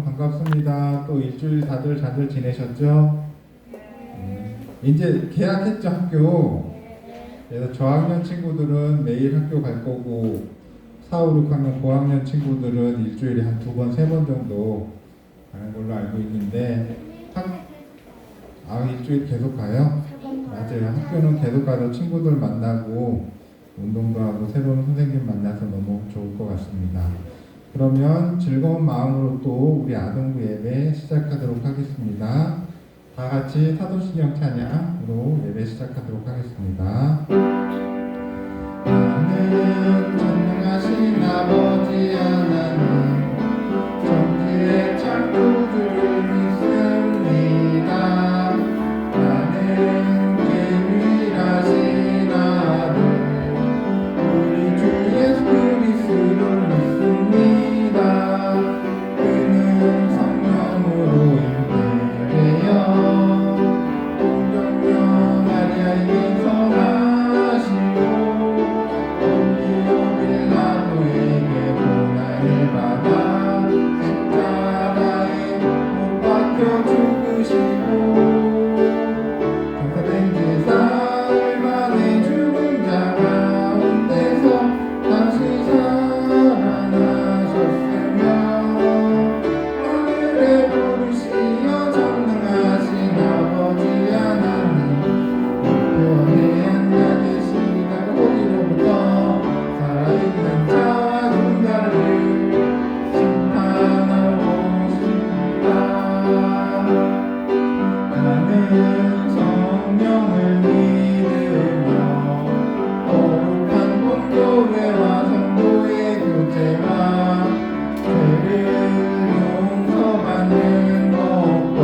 반갑습니다. 또 일주일 다들 잘 지내셨죠? 이제 개학했죠, 학교. 그래서 저학년 친구들은 매일 학교 갈 거고 4, 5, 6학년 고학년 친구들은 일주일에 한 2번, 3번 정도 가는 걸로 알고 있는데 일주일 계속 가요? 맞아요. 학교는 계속 가서 친구들 만나고 운동도 하고 새로운 선생님 만나서 너무 좋을 것 같습니다. 그러면 즐거운 마음으로 또 우리 아동부 예배 시작하도록 하겠습니다. 다 같이 사도신경 찬양으로 예배 시작하도록 하겠습니다. 나는 전능하신 아버지 하나님 천지의 창조주를 믿습니다. 나는 유일하신 아들 우리 주 예수 그리스도를 믿습니다. 그는 성령으로 임재되어 동정녀 마리아에게 성하시고 본디오 빌라도에게 고난을 받아 십자가에 못 박혀 죽으시고 장사된 지 사흘 만에 죽은 자 가운데서 다시 살아나셨으며 하늘에 부르시어 전능하신 아버지 하나님 우편에 앉아 계시니가 거기로부터 살아있는 자와 죽자를 심판하러 오십니다. 나는 성령을 믿으며 거룩한 본교회와 성도의 교제와 죄를 용서받는 것과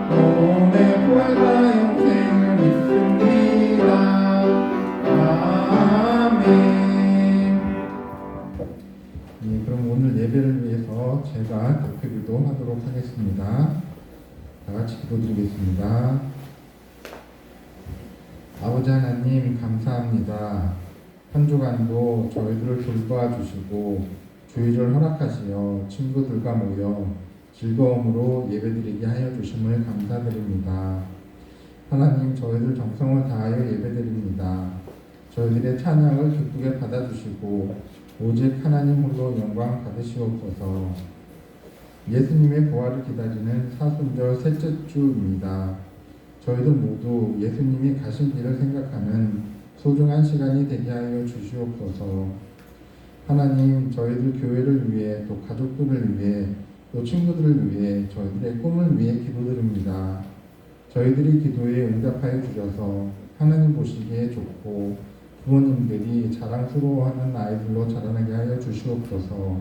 몸의 부활과 영생을 믿습니다. 아멘. 그럼 오늘 예배를 위해서 제가 대표기도 하도록 하겠습니다. 다 같이 기도드리겠습니다. 아버지 하나님 감사합니다. 한 주간도 저희들을 돌보아 주시고 주의를 허락하시어 친구들과 모여 즐거움으로 예배드리게 하여 주심을 감사드립니다. 하나님 저희들 정성을 다하여 예배드립니다. 저희들의 찬양을 기쁘게 받아주시고 오직 하나님 홀로 영광 받으시옵소서. 예수님의 부활을 기다리는 사순절 셋째 주입니다. 저희들 모두 예수님이 가신 길을 생각하는 소중한 시간이 되게 하여 주시옵소서. 하나님 저희들 교회를 위해 또 가족들을 위해 또 친구들을 위해 저희들의 꿈을 위해 기도드립니다. 저희들이 기도에 응답하여 주셔서 하나님 보시기에 좋고 부모님들이 자랑스러워하는 아이들로 자라나게 하여 주시옵소서.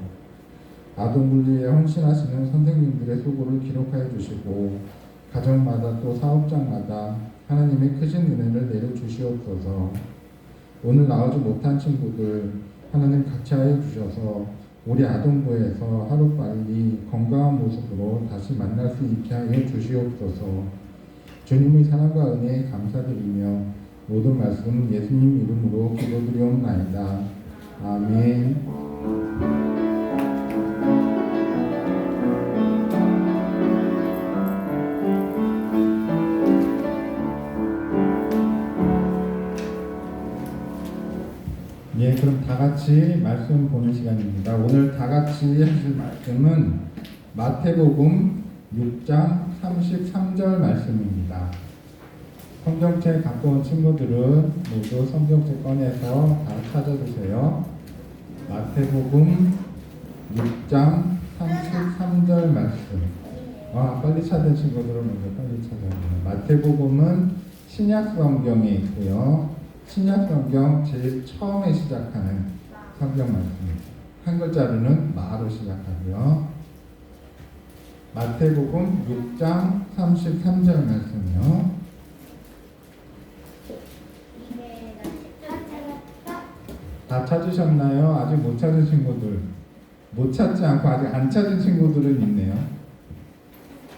아동분리에 헌신하시는 선생님들의 수고를 기록하여 주시고 가정마다 또 사업장마다 하나님의 크신 은혜를 내려주시옵소서. 오늘 나오지 못한 친구들 하나님 같이 하여 주셔서 우리 아동부에서 하루빨리 건강한 모습으로 다시 만날 수 있게 하여 주시옵소서. 주님의 사랑과 은혜에 감사드리며 모든 말씀 예수님 이름으로 기도드리옵나이다. 아멘. 그럼 다 같이 말씀 보는 시간입니다. 오늘 다 같이 하실 말씀은 마태복음 6장 33절 말씀입니다. 성경책 갖고 온 친구들은 모두 성경책 꺼내서 다 찾아주세요. 마태복음 6장 33절 말씀. 빨리 찾은 친구들은 먼저 빨리 찾아요. 마태복음은 신약 성경에 있고요. 신약 성경 제일 처음에 시작하는 성경 말씀입니다. 한 글자로는 마로 시작하고요. 마태복음 6장 33절 말씀이요. 다 찾으셨나요? 아직 못 찾은 친구들, 못 찾지 않고 아직 안 찾은 친구들은 있네요.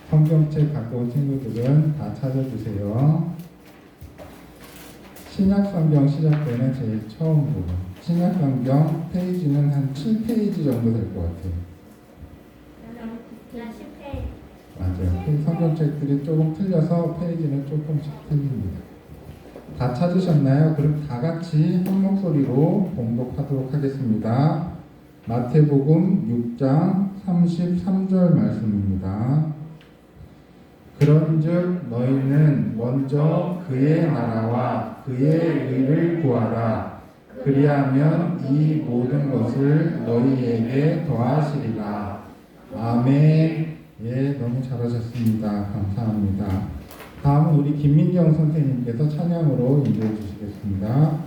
성경책 갖고 온 친구들은 다 찾아주세요. 신약성경 시작되는 제일 처음 부분. 신약성경 페이지는 한 7페이지 정도 될 것 같아요. 맞아요. 성경책들이 조금 틀려서 페이지는 조금씩 틀립니다. 다 찾으셨나요? 그럼 다 같이 한 목소리로 봉독하도록 하겠습니다. 마태복음 6장 33절 말씀입니다. 그런즉 너희는 먼저 그의 나라와 그의 의를 구하라. 그리하면 이 모든 것을 너희에게 더하시리라. 아멘. 예, 너무 잘하셨습니다. 감사합니다. 다음은 우리 김민경 선생님께서 찬양으로 인도해 주시겠습니다.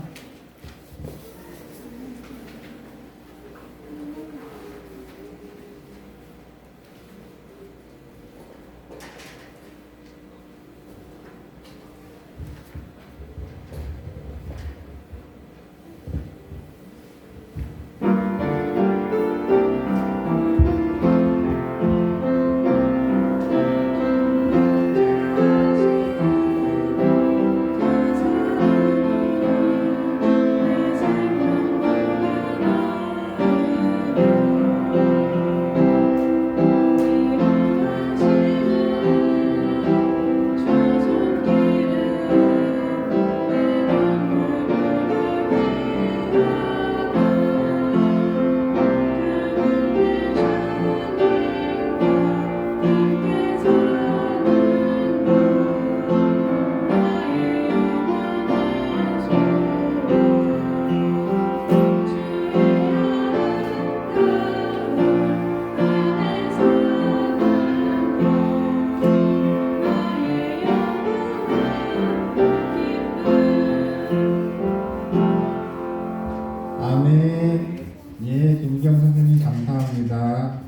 아멘. 예, 김경 선생님 감사합니다.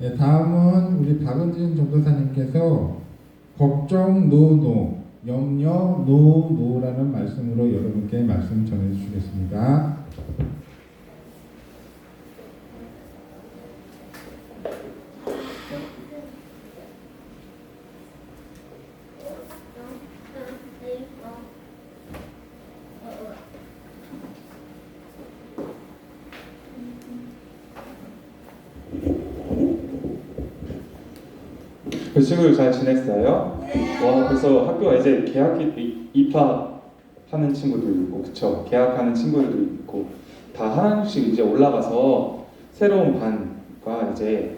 예, 다음은 우리 박은진 전도사님께서 걱정 노노, 염려 노노라는 말씀으로 여러분께 말씀 전해주시겠습니다. 그 친구들 잘 지냈어요? 와, 그래서 학교가 이제 개학기 입학하는 친구도 있고, 그쵸? 개학하는 친구들도 있고, 다 하나씩 이제 올라가서 새로운 반과 이제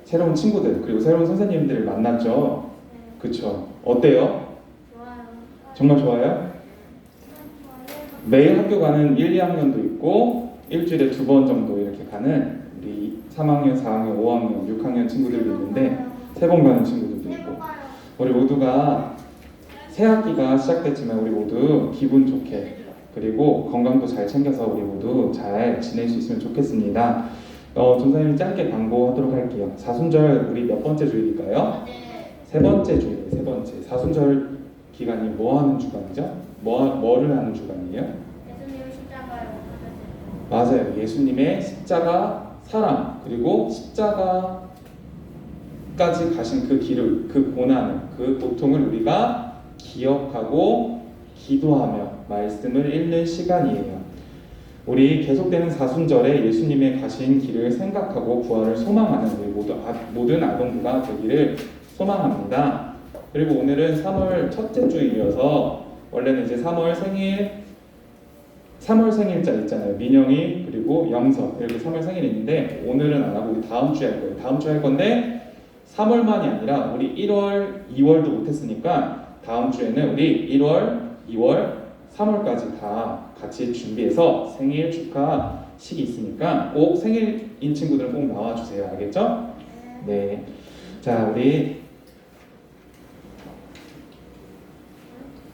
새로운 친구들 그리고 새로운 선생님들을 만났죠. 그쵸? 어때요? 좋아요. 정말 좋아요? 매일 학교 가는 1, 2학년도 있고 일주일에 2번 정도 이렇게 가는 우리 3학년, 4학년, 5학년, 6학년 친구들도 있는데 세 번 가는 친구들도 있고 우리 모두가 새 학기가 시작됐지만 우리 모두 기분 좋게 그리고 건강도 잘 챙겨서 우리 모두 잘 지낼 수 있으면 좋겠습니다. 전사님 짧게 광고하도록 할게요. 사순절 우리 몇 번째 주일일까요? 세 번째 주일, 세 번째. 사순절 기간이 뭐 하는 주간이죠? 뭐를 하는 주간이에요? 예수님의 십자가를 맞아요. 예수님의 십자가 사랑 그리고 십자가까지 가신 그 길을, 그 고난을, 그 고통을 우리가 기억하고 기도하며 말씀을 읽는 시간이에요. 우리 계속되는 사순절에 예수님의 가신 길을 생각하고 부활을 소망하는 우리 모든 아동부가 되기를 소망합니다. 그리고 오늘은 3월 첫째 주일이어서 원래는 이제 3월 생일자 있잖아요. 민영이 그리고 영서 이렇게 3월 생일인데 오늘은 안 하고 우리 다음 주에 할 거예요. 다음 주에 할 건데 3월만이 아니라 우리 1월, 2월도 못했으니까 다음 주에는 우리 1월, 2월, 3월까지 다 같이 준비해서 생일 축하식이 있으니까 꼭 생일인 친구들은 꼭 나와주세요. 알겠죠? 네. 자, 우리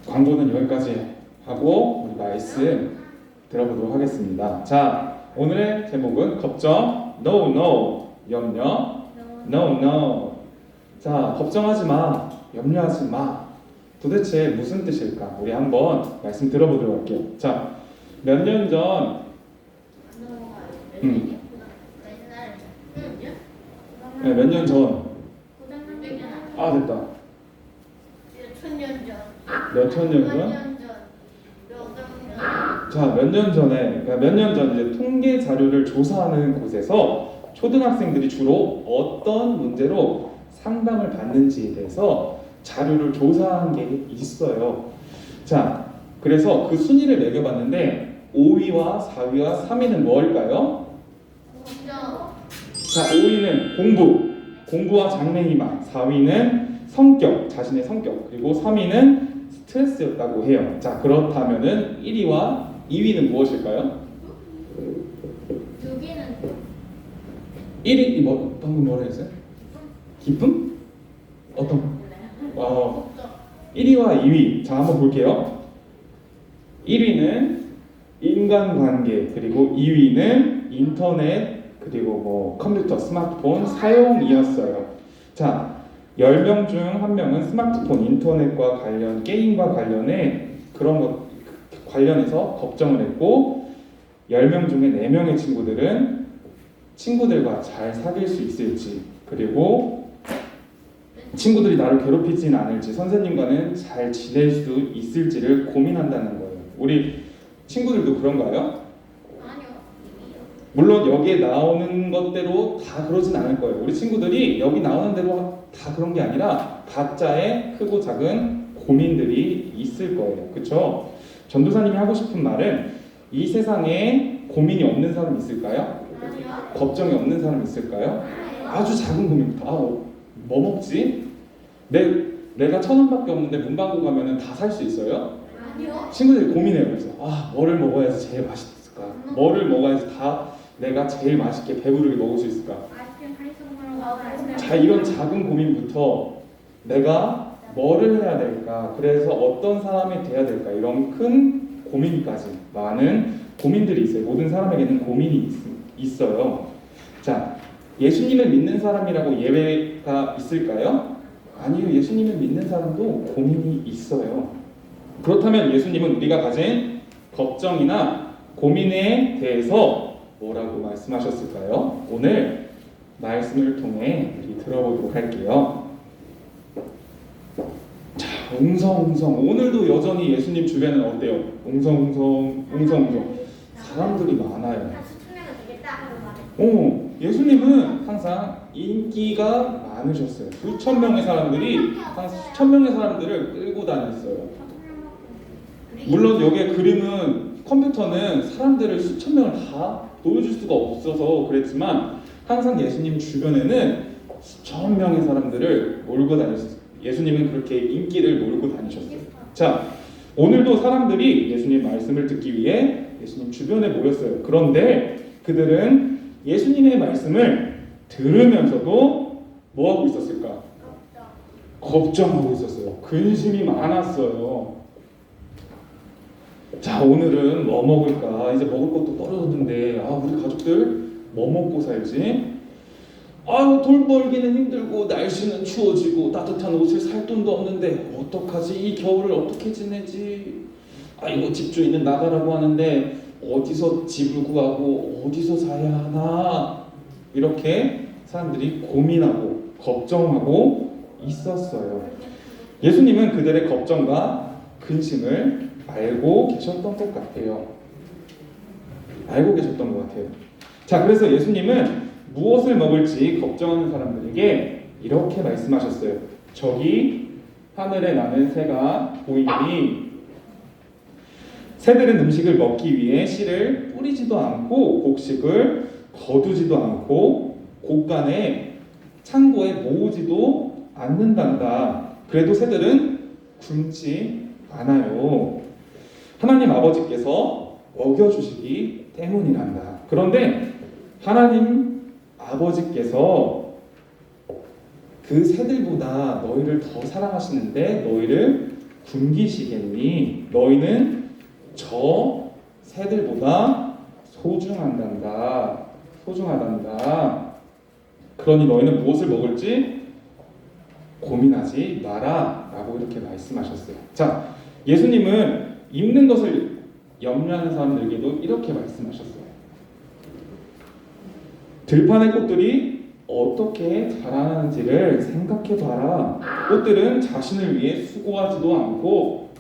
광고는 여기까지 하고 우리 말씀 들어보도록 하겠습니다. 자, 오늘의 제목은 걱정, no, no, 염려, no, no. 자, 걱정하지 마, 염려하지 마. 도대체 무슨 뜻일까? 우리 한번 말씀 들어보도록 할게요. 자, 몇 년 전, 네, 몇 년 전, 아 됐다. 몇 천 년 전? 자, 몇 년 전에, 그러니까 몇 년 전 이제 통계 자료를 조사하는 곳에서 초등학생들이 주로 어떤 문제로 상담을 받는지에 대해서 자료를 조사한 게 있어요. 자, 그래서 그 순위를 매겨봤는데 5위와 4위와 3위는 뭘까요? 자, 5위는 공부와 장래희망, 4위는 성격, 자신의 성격, 그리고 3위는 스트레스였다고 해요. 자, 그렇다면은 1위와 2위는 무엇일까요? 1위 방금 뭐라 했어요? 기쁨? 어떤? 1위와 2위. 자, 한번 볼게요. 1위는 인간관계, 그리고 2위는 인터넷, 그리고 뭐 컴퓨터, 스마트폰 사용이었어요. 자, 10명 중 1명은 스마트폰, 인터넷과 관련, 게임과 관련해 그런 것 관련해서 걱정을 했고, 10명 중에 4명의 친구들은 친구들과 잘 사귈 수 있을지, 그리고 친구들이 나를 괴롭히진 않을지, 선생님과는 잘 지낼 수 있을지를 고민한다는 거예요. 우리 친구들도 그런가요? 물론 여기에 나오는 것대로 다 그러진 않을 거예요. 우리 친구들이 여기 나오는 대로 다 그런 게 아니라 각자의 크고 작은 고민들이 있을 거예요. 그렇죠? 전도사님이 하고 싶은 말은 이 세상에 고민이 없는 사람 있을까요? 걱정이 없는 사람 있을까요? 아주 작은 고민부터. 뭐 먹지? 내가 1,000원밖에 없는데 문방구 가면은 다 살 수 있어요? 친구들이 고민해요. 그래서 뭐를 먹어야지 제일 맛있을까? 뭐를 먹어야지 내가 제일 맛있게 배부르게 먹을 수 있을까? 자, 이런 작은 고민부터 내가 뭐를 해야 될까? 그래서 어떤 사람이 돼야 될까? 이런 큰 고민까지 많은 고민들이 있어요. 모든 사람에게는 고민이 있어요. 자, 예수님을 믿는 사람이라고 예외가 있을까요? 아니요. 예수님을 믿는 사람도 고민이 있어요. 그렇다면 예수님은 우리가 가진 걱정이나 고민에 대해서 뭐라고 말씀하셨을까요? 오늘 말씀을 통해 우리 들어보도록 할게요. 자, 웅성웅성. 오늘도 여전히 예수님 주변은 어때요? 웅성웅성. 사람들이 많아요. 예수님은 항상 인기가 많으셨어요. 수천 명의 사람들이 한 수천 명의 사람들을 끌고 다녔어요. 물론 여기에 그림은 컴퓨터는 사람들을 수천 명을 다 보여줄 수가 없어서 그랬지만 항상 예수님 주변에는 수천 명의 사람들을 몰고 다녔어요. 예수님은 그렇게 인기를 몰고 다니셨어요. 자, 오늘도 사람들이 예수님 말씀을 듣기 위해 예수님 주변에 모였어요. 그런데 그들은 예수님의 말씀을 들으면서도 뭐 하고 있었을까? 걱정하고 있었어요. 근심이 많았어요. 자, 오늘은 뭐 먹을까? 이제 먹을 것도 떨어졌는데 우리 가족들 뭐 먹고 살지? 돈 벌기는 힘들고 날씨는 추워지고 따뜻한 옷을 살 돈도 없는데 어떡하지? 이 겨울을 어떻게 지내지? 이거 집주인은 나가라고 하는데 어디서 집을 구하고 어디서 사야 하나? 이렇게 사람들이 고민하고 걱정하고 있었어요. 예수님은 그들의 걱정과 근심을 알고 계셨던 것 같아요. 자, 그래서 예수님은 무엇을 먹을지 걱정하는 사람들에게 이렇게 말씀하셨어요. 저기 하늘에 나는 새가 보이니 새들은 음식을 먹기 위해 씨를 뿌리지도 않고 곡식을 거두지도 않고 곳간에 창고에 모으지도 않는단다. 그래도 새들은 굶지 않아요. 하나님 아버지께서 먹여주시기 때문이란다. 그런데 하나님 아버지께서 그 새들보다 너희를 더 사랑하시는데 너희를 굶기시겠니? 너희는 저 새들보다 소중하단다. 그러니 너희는 무엇을 먹을지 고민하지 마라 라고 이렇게 말씀하셨어요. 자, 예수님은 입는 것을 염려하는 사람들에게도 이렇게 말씀하셨어요. 들판의 꽃들이 어떻게 자라는지를 생각해봐라. 꽃들은 자신을 위해 수고하지도 않고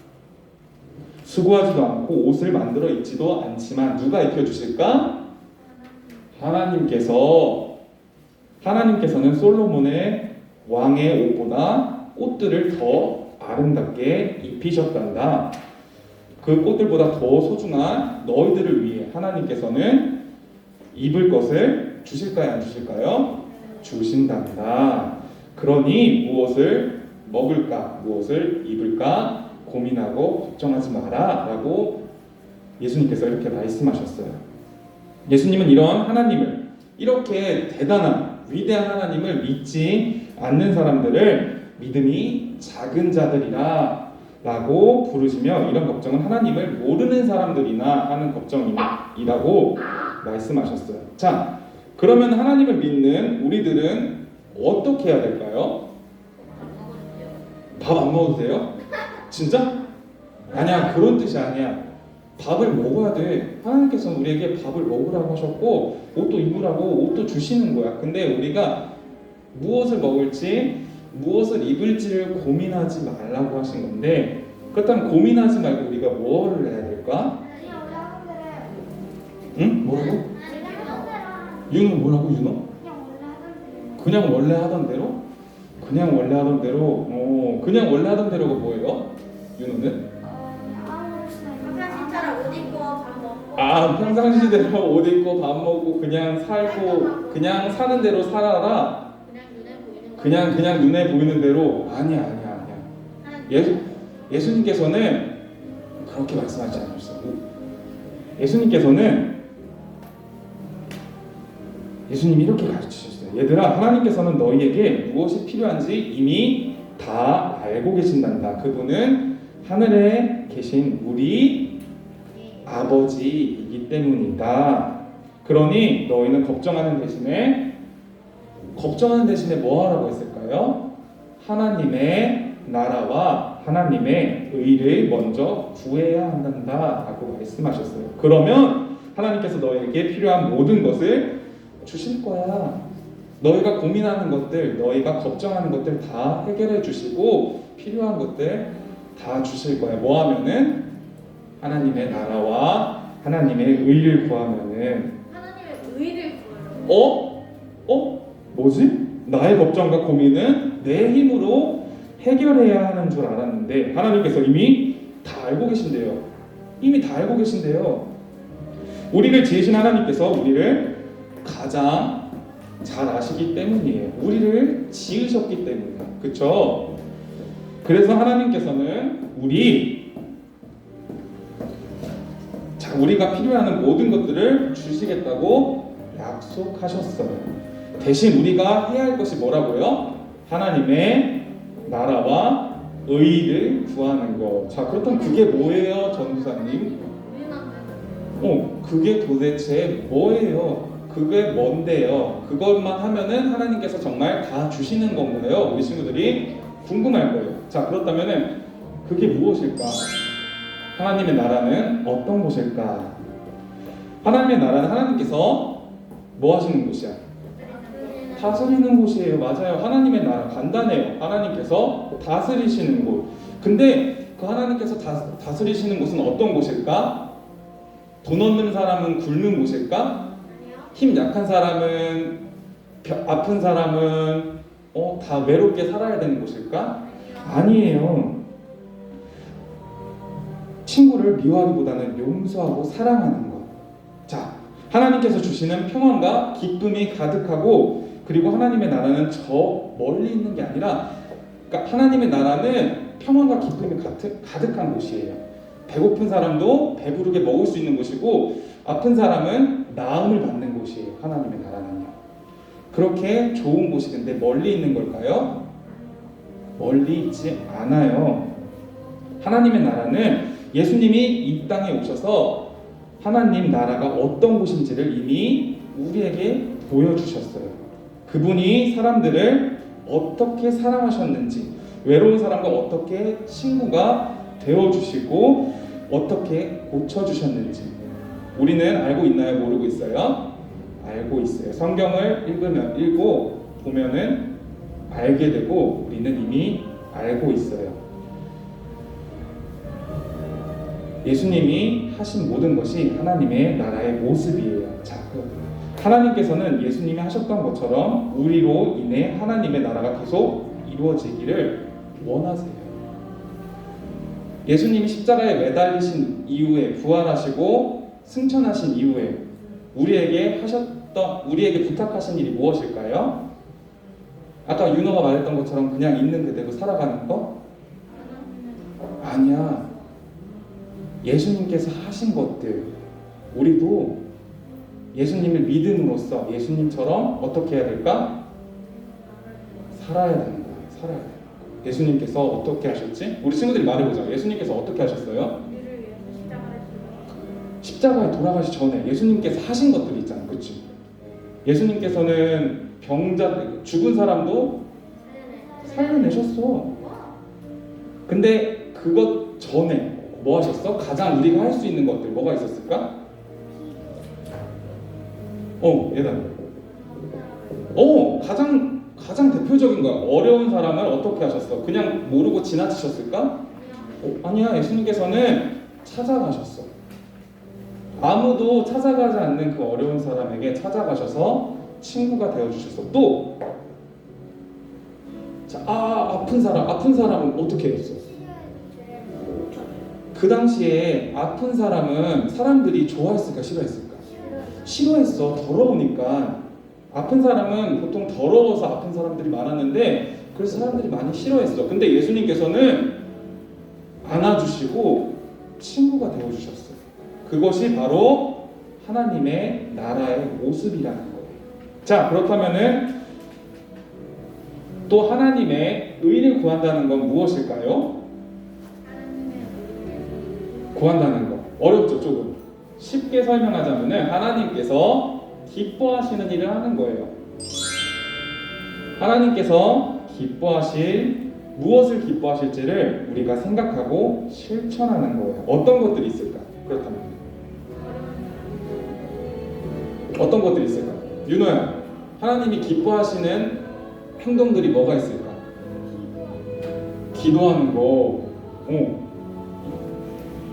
옷을 만들어 입지도 않지만 누가 입혀주실까? 하나님께서 하나님께서는 솔로몬의 왕의 옷보다 꽃들을 더 아름답게 입히셨단다. 그 꽃들보다 더 소중한 너희들을 위해 하나님께서는 입을 것을 주실까요? 안 주실까요? 주신단다. 그러니 무엇을 먹을까? 무엇을 입을까? 고민하고 걱정하지 마라 라고 예수님께서 이렇게 말씀하셨어요. 예수님은 이런 하나님을, 이렇게 대단한 위대한 하나님을 믿지 않는 사람들을 믿음이 작은 자들이라 라고 부르시며, 이런 걱정은 하나님을 모르는 사람들이나 하는 걱정이라고 말씀하셨어요. 자, 그러면 하나님을 믿는 우리들은 어떻게 해야 될까요? 밥 안 먹어도 돼요? 진짜? 아니야, 그런 뜻이 아니야. 밥을 먹어야 돼. 하나님께서는 우리에게 밥을 먹으라고 하셨고 옷도 입으라고 옷도 주시는 거야. 근데 우리가 무엇을 먹을지 무엇을 입을지를 고민하지 말라고 하신 건데, 그렇다면 고민하지 말고 우리가 뭐를 해야 될까? 응? 뭐라고? 윤호 뭐라고? 윤호? 그냥 원래 하던 대로? 그냥 원래 하던 대로? 그냥 원래 하던 대로가 뭐예요? 윤호는? 평상시처럼 옷 입고 밥 먹고. 평상시대로 옷 입고 밥 먹고 그냥 살고 그냥 사는 대로 살아라. 그냥 눈에 보이는 대로. 아니야. 예수님께서는 그렇게 말씀하지 않으셨어요. 예수님이 이렇게 가르치셨어요. 얘들아, 하나님께서는 너희에게 무엇이 필요한지 이미 다 알고 계신단다. 그분은 하늘에 계신 우리 아버지이기 때문이다. 그러니 너희는 걱정하는 대신에 뭐 하라고 했을까요? 하나님의 나라와 하나님의 의를 먼저 구해야 한단다 라고 말씀하셨어요. 그러면 하나님께서 너에게 필요한 모든 것을 주실 거야. 너희가 고민하는 것들, 너희가 걱정하는 것들 다 해결해 주시고 필요한 것들 다 주실 거야. 뭐 하면은? 하나님의 나라와 하나님의 의를 구하면은. 하나님의 의를 구해요. 뭐지? 나의 걱정과 고민은 내 힘으로 해결해야 하는 줄 알았는데 하나님께서 이미 다 알고 계신대요. 우리를 지으신 하나님께서 우리를 가장 잘 아시기 때문이에요. 우리를 지으셨기 때문이에요. 그렇죠? 그래서 하나님께서는 우리가 필요한 모든 것들을 주시겠다고 약속하셨어요. 대신 우리가 해야 할 것이 뭐라고요? 하나님의 나라와 의를 구하는 것. 자, 그렇다면 그게 뭐예요, 전도사님? 그게 도대체 뭐예요? 그게 뭔데요? 그것만 하면은 하나님께서 정말 다 주시는 건가요? 우리 친구들이 궁금할 거예요. 자, 그렇다면은 그게 무엇일까? 하나님의 나라는 어떤 곳일까? 하나님의 나라는 하나님께서 뭐 하시는 곳이야? 다스리는 곳이에요. 맞아요. 하나님의 나라 간단해요. 하나님께서 다스리시는 곳. 근데 그 하나님께서 다스리시는 곳은 어떤 곳일까? 돈 없는 사람은 굶는 곳일까? 힘 약한 사람은, 아픈 사람은 다 외롭게 살아야 되는 곳일까? 아니에요. 친구를 미워하기보다는 용서하고 사랑하는 것. 자, 하나님께서 주시는 평안과 기쁨이 가득하고, 그리고 하나님의 나라는 저 멀리 있는 게 아니라, 그러니까 하나님의 나라는 평안과 기쁨이 가득한 곳이에요. 배고픈 사람도 배부르게 먹을 수 있는 곳이고, 아픈 사람은 나음을 받는 곳이에요. 하나님의 나라는요. 그렇게 좋은 곳이 근데 멀리 있는 걸까요? 멀리 있지 않아요. 하나님의 나라는 예수님이 이 땅에 오셔서 하나님 나라가 어떤 곳인지를 이미 우리에게 보여주셨어요. 그분이 사람들을 어떻게 사랑하셨는지, 외로운 사람과 어떻게 친구가 되어주시고 어떻게 고쳐주셨는지 우리는 알고 있나요? 모르고 있어요? 알고 있어요. 성경을 읽고 보면은 알게 되고 우리는 이미 알고 있어요. 예수님이 하신 모든 것이 하나님의 나라의 모습이에요. 자, 하나님께서는 예수님이 하셨던 것처럼 우리로 인해 하나님의 나라가 계속 이루어지기를 원하세요. 예수님이 십자가에 매달리신 이후에 부활하시고 승천하신 이후에 우리에게 부탁하신 일이 무엇일까요? 아까 윤호가 말했던 것처럼 그냥 있는 그대로 살아가는 거? 아니야. 예수님께서 하신 것들 우리도 예수님을 믿음으로써 예수님처럼 어떻게 해야 될까? 살아야 되는 거예요. 살아야 돼요. 예수님께서 어떻게 하셨지? 우리 친구들이 말해보자. 예수님께서 어떻게 하셨어요? 우리를 위해서 십자가를 지고 십자가에 돌아가시 전에 예수님께서 하신 것들이 있잖아요. 그치? 예수님께서는 죽은 사람도 살려내셨어. 근데 그것 전에 뭐 하셨어? 가장 우리가 할 수 있는 것들 뭐가 있었을까? 예단. 가장 대표적인 거야. 어려운 사람을 어떻게 하셨어? 그냥 모르고 지나치셨을까? 아니야. 예수님께서는 찾아가셨어. 아무도 찾아가지 않는 그 어려운 사람에게 찾아가셔서 친구가 되어주셨어. 또 아픈 사람은 어떻게 했어? 그 당시에 아픈 사람은 사람들이 좋아했을까 싫어했을까? 싫어했어. 더러우니까. 아픈 사람은 보통 더러워서 아픈 사람들이 많았는데 그래서 사람들이 많이 싫어했어. 근데 예수님께서는 안아주시고 친구가 되어주셨어요. 그것이 바로 하나님의 나라의 모습이라는 거예요. 자, 그렇다면은 또 하나님의 의를 구한다는 건 무엇일까요? 구한다는 거 어렵죠. 조금 쉽게 설명하자면은 하나님께서 기뻐하시는 일을 하는 거예요. 하나님께서 무엇을 기뻐하실지를 우리가 생각하고 실천하는 거예요. 어떤 것들이 있을까? 그렇다면 어떤 것들이 있을까? 윤호야, 하나님이 기뻐하시는 행동들이 뭐가 있을까? 기도하는 거.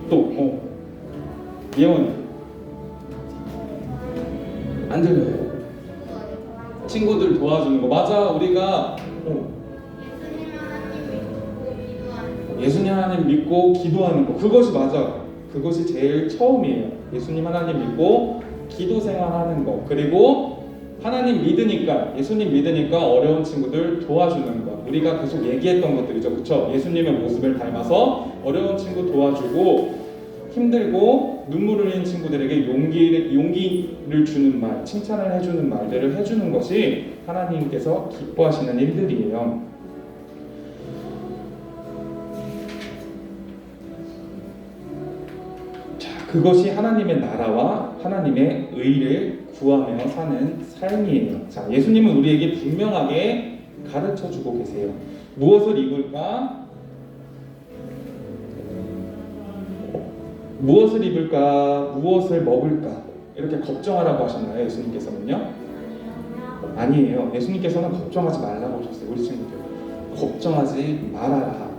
또 예원이 안 들려요. 친구들 도와주는 거. 맞아. 우리가 예수님 하나님 믿고 기도하는 거. 그것이 맞아. 그것이 제일 처음이에요. 예수님 하나님 믿고 기도 생활하는 거. 그리고 하나님 믿으니까, 예수님 믿으니까 어려운 친구들 도와주는 거. 우리가 계속 얘기했던 것들이죠. 그쵸? 예수님의 모습을 닮아서 어려운 친구 도와주고, 힘들고 눈물 흘리는 친구들에게 용기를 주는 말, 칭찬을 해주는 말들을 해주는 것이 하나님께서 기뻐하시는 일들이에요. 자, 그것이 하나님의 나라와 하나님의 의를 구하며 사는 삶이에요. 자, 예수님은 우리에게 분명하게 가르쳐주고 계세요. 무엇을 입을까? 무엇을 입을까? 무엇을 먹을까? 이렇게 걱정하라고 하셨나요? 예수님께서는요? 아니에요. 예수님께서는 걱정하지 말라고 하셨어요. 우리 친구들 걱정하지 말아라.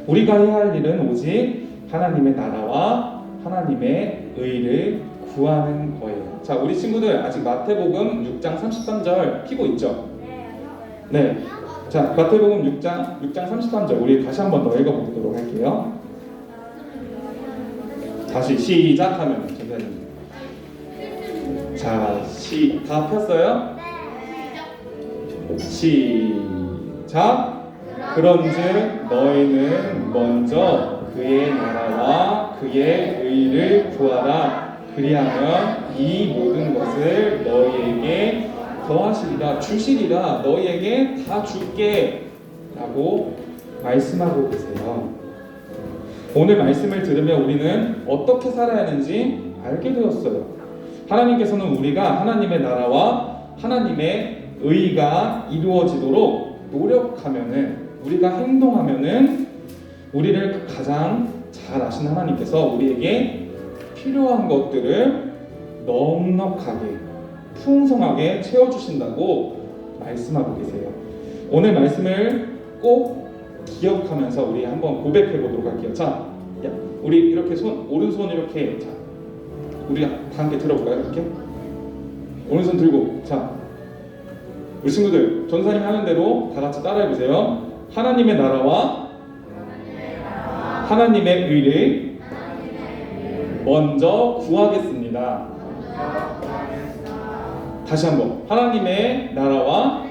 우리가 해야 할 일은 오직 하나님의 나라와 하나님의 의를 구하는 거예요. 자, 우리 친구들 아직 마태복음 6장 33절 피고 있죠? 네. 자, 마태복음 6장 33절 우리 다시 한번 더 읽어보도록 할게요. 다시 시작하면 선생님. 자, 다 폈어요? 시작. 그런즉 너희는 먼저 그의 나라와 그의 의를 구하라. 그리하면 이 모든 것을 너희에게 더하시리라. 주시리라. 너희에게 다 줄게 라고 말씀하고 계세요. 오늘 말씀을 들으면 우리는 어떻게 살아야 하는지 알게 되었어요. 하나님께서는 우리가 하나님의 나라와 하나님의 의가 이루어지도록 노력하면은, 우리가 행동하면은 우리를 가장 잘 아신 하나님께서 우리에게 필요한 것들을 넉넉하게 풍성하게 채워주신다고 말씀하고 계세요. 오늘 말씀을 꼭 기억하면서 우리 한번 고백해 보도록 할게요. 자, 우리 이렇게 오른손 이렇게, 자, 우리 다 함께 들어볼까요? 이렇게 오른손 들고. 자, 우리 친구들 전사님 하는 대로 다 같이 따라해 보세요. 하나님의 나라와 하나님의 의를 먼저 구하겠습니다. 다시 한번. 하나님의 나라와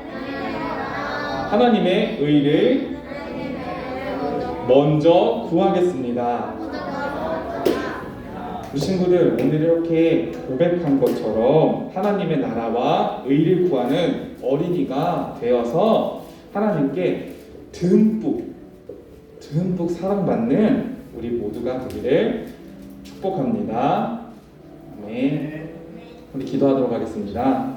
하나님의 의를 먼저 구하겠습니다. 우리 친구들 오늘 이렇게 고백한 것처럼 하나님의 나라와 의를 구하는 어린이가 되어서 하나님께 듬뿍 사랑받는 우리 모두가 되기를 축복합니다. 아멘. 우리 기도하도록 하겠습니다.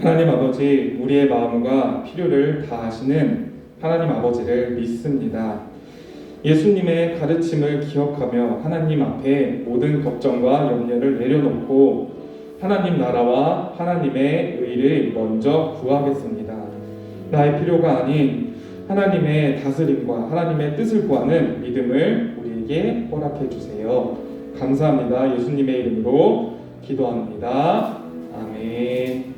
하나님 아버지, 우리의 마음과 필요를 다 아시는 하나님 아버지를 믿습니다. 예수님의 가르침을 기억하며 하나님 앞에 모든 걱정과 염려를 내려놓고 하나님 나라와 하나님의 의를 먼저 구하겠습니다. 나의 필요가 아닌 하나님의 다스림과 하나님의 뜻을 구하는 믿음을 우리에게 허락해 주세요. 감사합니다. 예수님의 이름으로 기도합니다. 아멘.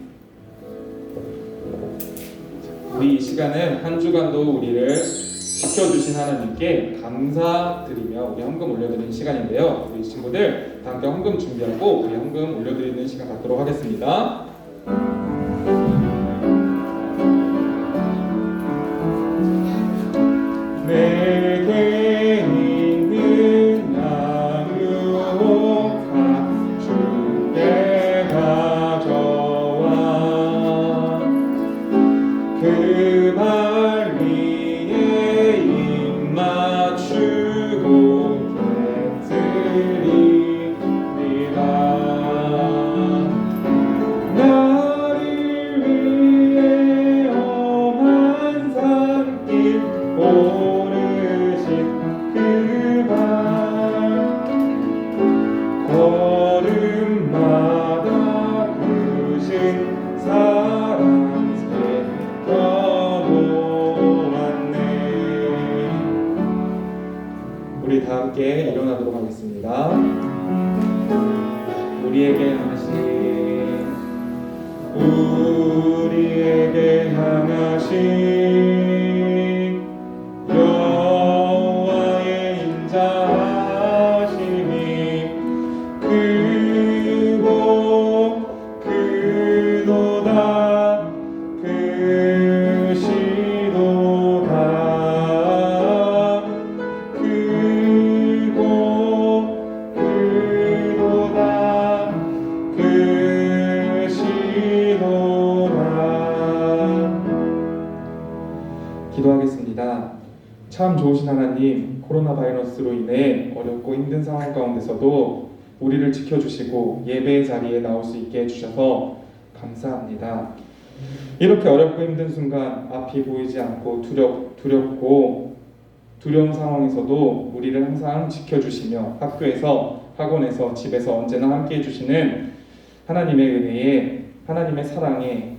우리 이 시간은 한 주간도 우리를 지켜주신 하나님께 감사드리며 우리 헌금 올려드리는 시간인데요. 우리 친구들 다 함께 헌금 준비하고 우리 헌금 올려드리는 시간 갖도록 하겠습니다. 내게 있는 나누어 주께 가져와 그 발 위에 입 맞추고 깨뜨리리라. 나를 위해 험한 산길 오르신 그 발 걸음마다 크신 사랑 우리 다 함께 일어나도록 하겠습니다. 우리에게 향하신 여호와의 인자하심이 크고 크도다 크시도다 크고 크도다 크시도다. 기도하겠습니다. 참 좋으신 하나님, 코로나 바이러스로 인해 어렵고 힘든 상황 가운데서도 우리를 지켜주시고 예배의 자리에 나올 수 있게 해주셔서 감사합니다. 이렇게 어렵고 힘든 순간 앞이 보이지 않고 두려운 상황에서도 우리를 항상 지켜주시며 학교에서, 학원에서, 집에서 언제나 함께 해주시는 하나님의 은혜에, 하나님의 사랑에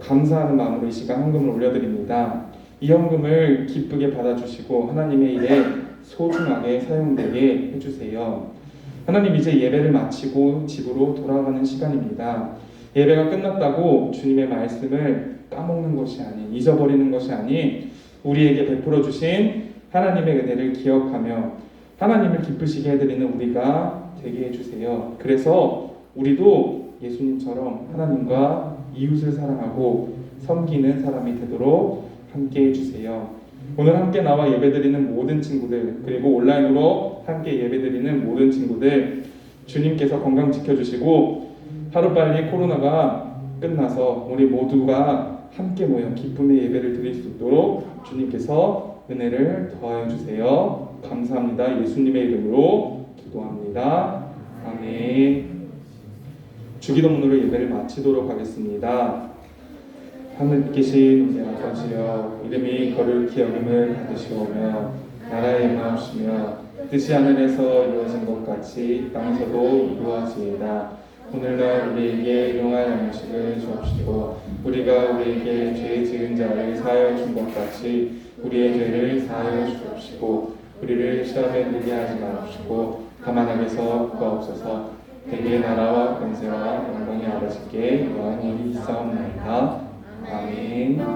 감사하는 마음으로 이 시간 헌금을 올려드립니다. 이 헌금을 기쁘게 받아주시고 하나님의 일에 소중하게 사용되게 해주세요. 하나님, 이제 예배를 마치고 집으로 돌아가는 시간입니다. 예배가 끝났다고 주님의 말씀을 까먹는 것이 아닌, 잊어버리는 것이 아닌 우리에게 베풀어 주신 하나님의 은혜를 기억하며 하나님을 기쁘시게 해드리는 우리가 되게 해주세요. 그래서 우리도 예수님처럼 하나님과 이웃을 사랑하고 섬기는 사람이 되도록 함께 해주세요. 오늘 함께 나와 예배드리는 모든 친구들, 그리고 온라인으로 함께 예배드리는 모든 친구들, 주님께서 건강 지켜주시고 하루빨리 코로나가 끝나서 우리 모두가 함께 모여 기쁨의 예배를 드릴 수 있도록 주님께서 은혜를 더하여 주세요. 감사합니다. 예수님의 이름으로 기도합니다. 아멘. 주기도문으로 예배를 마치도록 하겠습니다. 하늘 계신 우리 아버지여, 이름이 거룩히 여김을 받으시오며 나라의 임하옵시며 뜻이 하늘에서 이루어진 것 같이 땅에서도 이루어지이다. 오늘날 우리에게 용할 양식을 주옵시고 우리가 우리에게 죄 지은 자를 사하여 준 것 같이 우리의 죄를 사하여 주옵시고 우리를 시험에 들게 하지 마옵시고 다만 악에서 구하옵소서. 대개의 나라와 권세와 영광이 아버지께 영원히 있사옵나이다. 아멘.